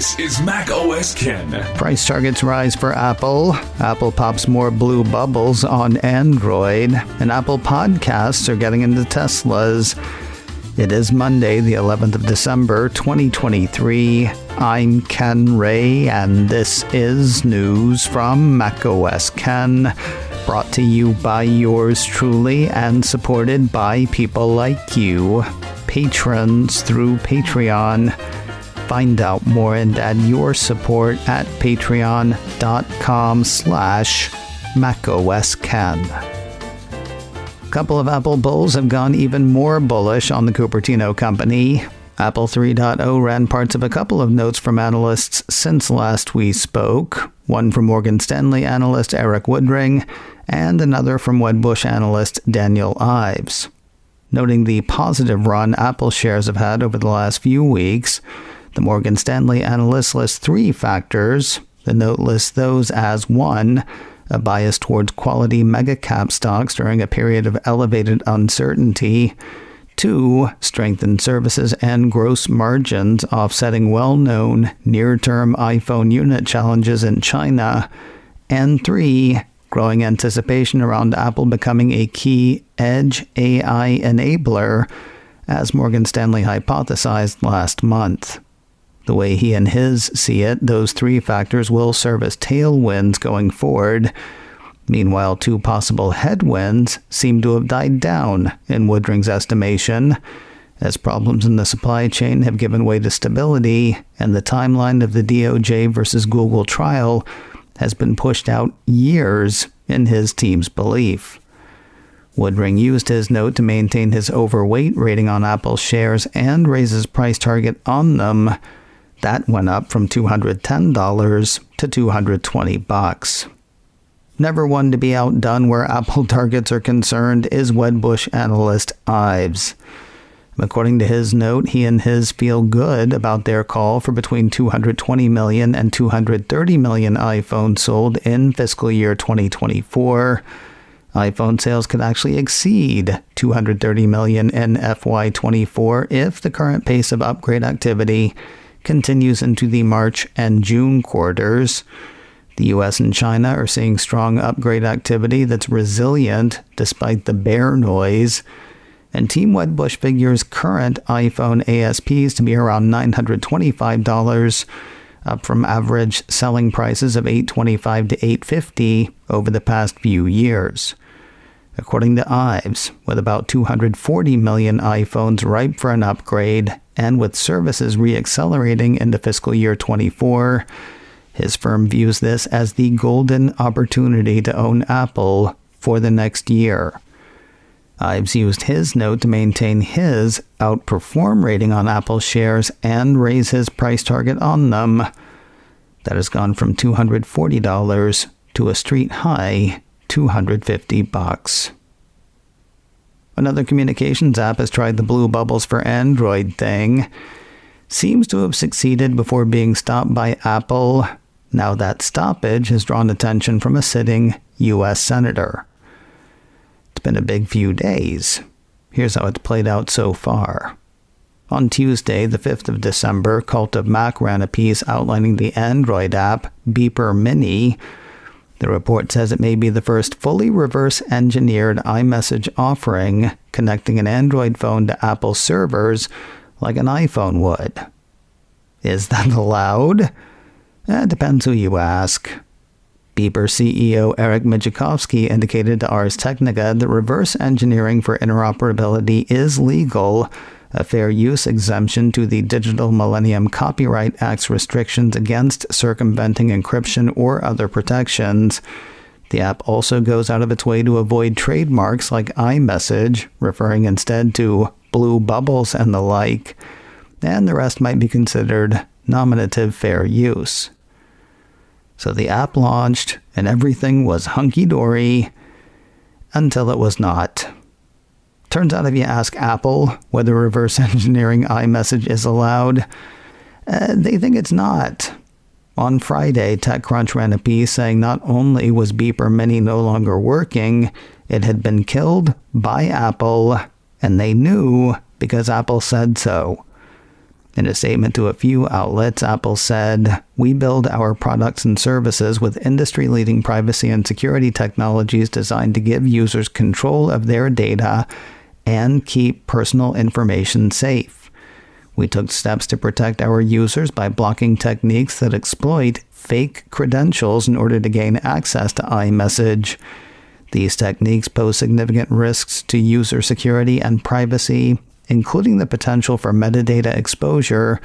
This is Mac OS Ken. Price targets rise for Apple. Apple pops more blue bubbles on Android. And Apple Podcasts are getting into Teslas. It is Monday, the 11th of December, 2023. I'm Ken Ray, and this is news from Mac OS Ken. Brought to you by yours truly and supported by people like you, patrons through Patreon. Find out more and add your support at patreon.com/MacOSKen. A couple of Apple bulls have gone even more bullish on the Cupertino company. Apple 3.0 ran parts of a couple of notes from analysts since last we spoke, one from Morgan Stanley analyst Eric Woodring, and another from Wedbush analyst Daniel Ives. Noting the positive run Apple shares have had over the last few weeks, the Morgan Stanley analyst lists three factors. The note lists those as 1. A bias towards quality mega-cap stocks during a period of elevated uncertainty. 2. Strengthened services and gross margins offsetting well-known near-term iPhone unit challenges in China. And 3. Growing anticipation around Apple becoming a key edge AI enabler, as Morgan Stanley hypothesized last month. The way he and his see it, those three factors will serve as tailwinds going forward. Meanwhile, two possible headwinds seem to have died down in Woodring's estimation, as problems in the supply chain have given way to stability, and the timeline of the DOJ versus Google trial has been pushed out years in his team's belief. Woodring used his note to maintain his overweight rating on Apple shares and raise his price target on them. That went up from $210 to $220. Never one to be outdone where Apple targets are concerned is Wedbush analyst Ives. According to his note, he and his feel good about their call for between 220 million and 230 million iPhones sold in fiscal year 2024. iPhone sales could actually exceed 230 million in FY24 if the current pace of upgrade activity continues into the March and June quarters. The US and China are seeing strong upgrade activity that's resilient despite the bear noise. And Team Wedbush figures current iPhone ASPs to be around $925, up from average selling prices of $825 to $850 over the past few years. According to Ives, with about 240 million iPhones ripe for an upgrade, and with services re-accelerating into fiscal year 24, his firm views this as the golden opportunity to own Apple for the next year. Ives used his note to maintain his outperform rating on Apple shares and raise his price target on them. That has gone from $240 to a street high $250. Another communications app has tried the blue bubbles for Android thing. Seems to have succeeded before being stopped by Apple. Now that stoppage has drawn attention from a sitting U.S. senator. It's been a big few days. Here's how it's played out so far. On Tuesday, the 5th of December, Cult of Mac ran a piece outlining the Android app Beeper Mini. The report says it may be the first fully reverse-engineered iMessage offering, connecting an Android phone to Apple servers like an iPhone would. Is that allowed? It depends who you ask. Beeper CEO Eric Mijakovsky indicated to Ars Technica that reverse engineering for interoperability is legal, a fair use exemption to the Digital Millennium Copyright Act's restrictions against circumventing encryption or other protections. The app also goes out of its way to avoid trademarks like iMessage, referring instead to blue bubbles and the like, and the rest might be considered nominative fair use. So the app launched, and everything was hunky-dory until it was not. Turns out if you ask Apple whether reverse engineering iMessage is allowed, they think it's not. On Friday, TechCrunch ran a piece saying not only was Beeper Mini no longer working, it had been killed by Apple, and they knew because Apple said so. In a statement to a few outlets, Apple said, "We build our products and services with industry-leading privacy and security technologies designed to give users control of their data and keep personal information safe. We took steps to protect our users by blocking techniques that exploit fake credentials in order to gain access to iMessage. These techniques pose significant risks to user security and privacy, including the potential for metadata exposure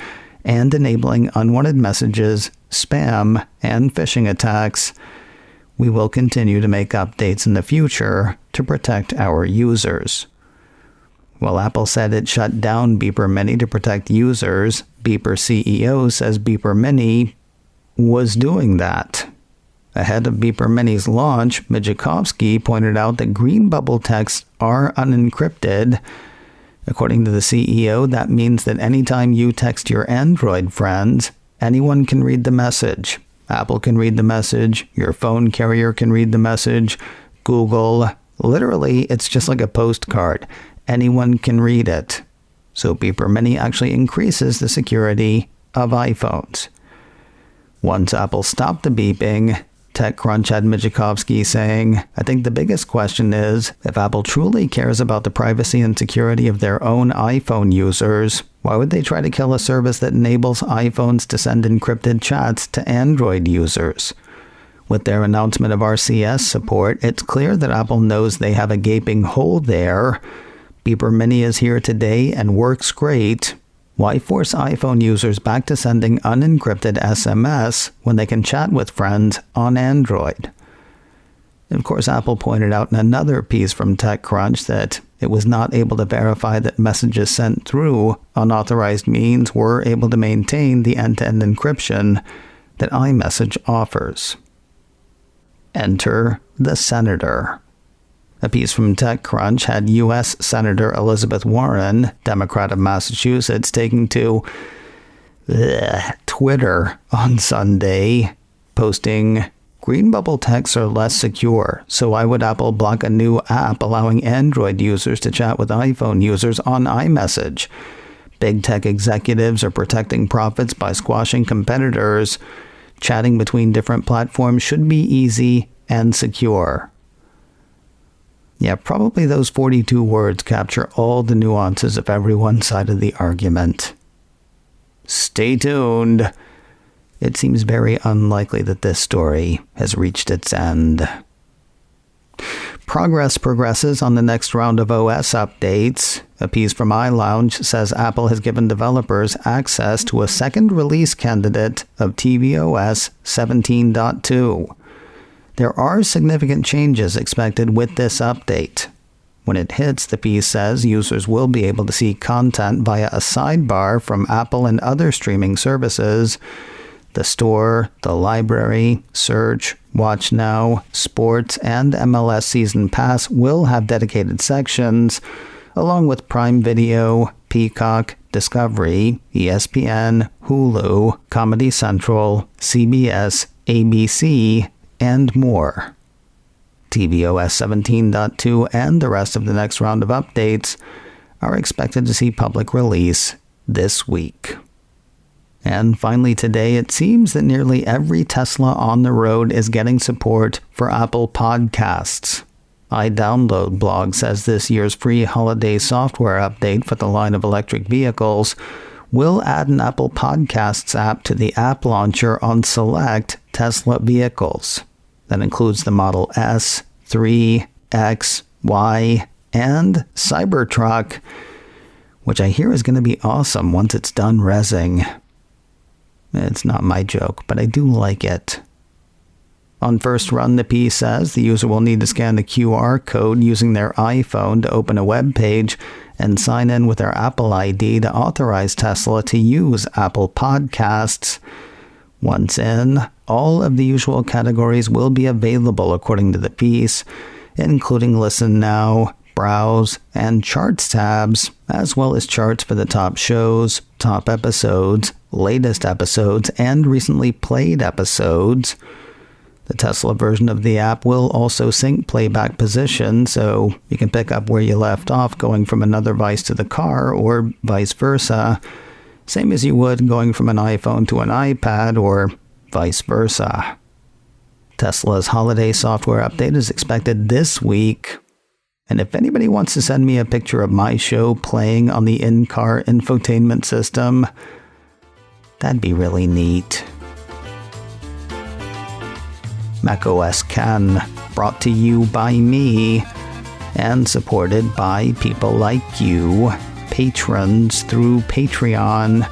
and enabling unwanted messages, spam, and phishing attacks. We will continue to make updates in the future to protect our users." While Apple said it shut down Beeper Mini to protect users, Beeper CEO says Beeper Mini was doing that. Ahead of Beeper Mini's launch, Mijakovsky pointed out that green bubble texts are unencrypted. According to the CEO, that means that anytime you text your Android friends, anyone can read the message. Apple can read the message, your phone carrier can read the message, Google. Literally, it's just like a postcard. Anyone can read it. So Beeper Mini actually increases the security of iPhones. Once Apple stopped the beeping, TechCrunch had Mijakovsky saying, "I think the biggest question is, if Apple truly cares about the privacy and security of their own iPhone users, why would they try to kill a service that enables iPhones to send encrypted chats to Android users?" With their announcement of RCS support, it's clear that Apple knows they have a gaping hole there. Beeper Mini is here today and works great. Why force iPhone users back to sending unencrypted SMS when they can chat with friends on Android? Of course, Apple pointed out in another piece from TechCrunch that it was not able to verify that messages sent through unauthorized means were able to maintain the end-to-end encryption that iMessage offers. Enter the senator. A piece from TechCrunch had U.S. Senator Elizabeth Warren, Democrat of Massachusetts, taking to Twitter on Sunday, posting, "Green bubble texts are less secure, so why would Apple block a new app allowing Android users to chat with iPhone users on iMessage? Big tech executives are protecting profits by squashing competitors. Chatting between different platforms should be easy and secure." Yeah, probably those 42 words capture all the nuances of everyone's side of the argument. Stay tuned. It seems very unlikely that this story has reached its end. Progress progresses on the next round of OS updates. A piece from iLounge says Apple has given developers access to a second release candidate of tvOS 17.2. There are significant changes expected with this update. When it hits, the piece says users will be able to see content via a sidebar from Apple and other streaming services. The store, the library, search, watch now, sports, and MLS Season Pass will have dedicated sections, along with Prime Video, Peacock, Discovery, ESPN, Hulu, Comedy Central, CBS, ABC, and more. tvOS 17.2 and the rest of the next round of updates are expected to see public release this week. And finally today, it seems that nearly every Tesla on the road is getting support for Apple Podcasts. iDownload blog says this year's free holiday software update for the line of electric vehicles will add an Apple Podcasts app to the app launcher on select Tesla vehicles. That includes the Model S, 3, X, Y, and Cybertruck, which I hear is going to be awesome once it's done rezzing. It's not my joke, but I do like it. On first run, the piece says the user will need to scan the QR code using their iPhone to open a web page and sign in with their Apple ID to authorize Tesla to use Apple Podcasts. Once in, all of the usual categories will be available according to the piece, including Listen Now, Browse, and Charts tabs, as well as charts for the top shows, top episodes, latest episodes, and recently played episodes. The Tesla version of the app will also sync playback position, so you can pick up where you left off going from another device to the car or vice versa. Same as you would going from an iPhone to an iPad or vice versa. Tesla's holiday software update is expected this week. And if anybody wants to send me a picture of my show playing on the in-car infotainment system, that'd be really neat. macOS Can, brought to you by me and supported by people like you, patrons through Patreon.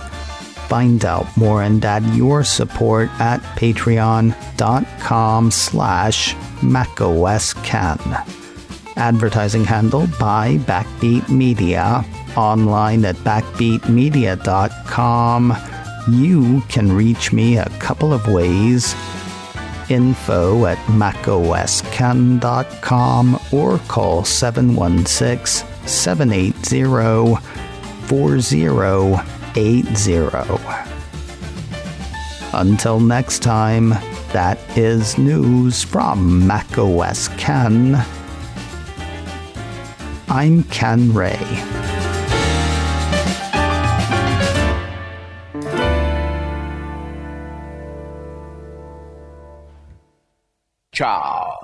Find out more and add your support at patreon.com/macOSCan. Advertising handle by Backbeat Media. Online at backbeatmedia.com. You can reach me a couple of ways. Info at macoscan.com or call 716-780-4080. Until next time, that is news from macOS Can. I'm Ken Ray. Ciao.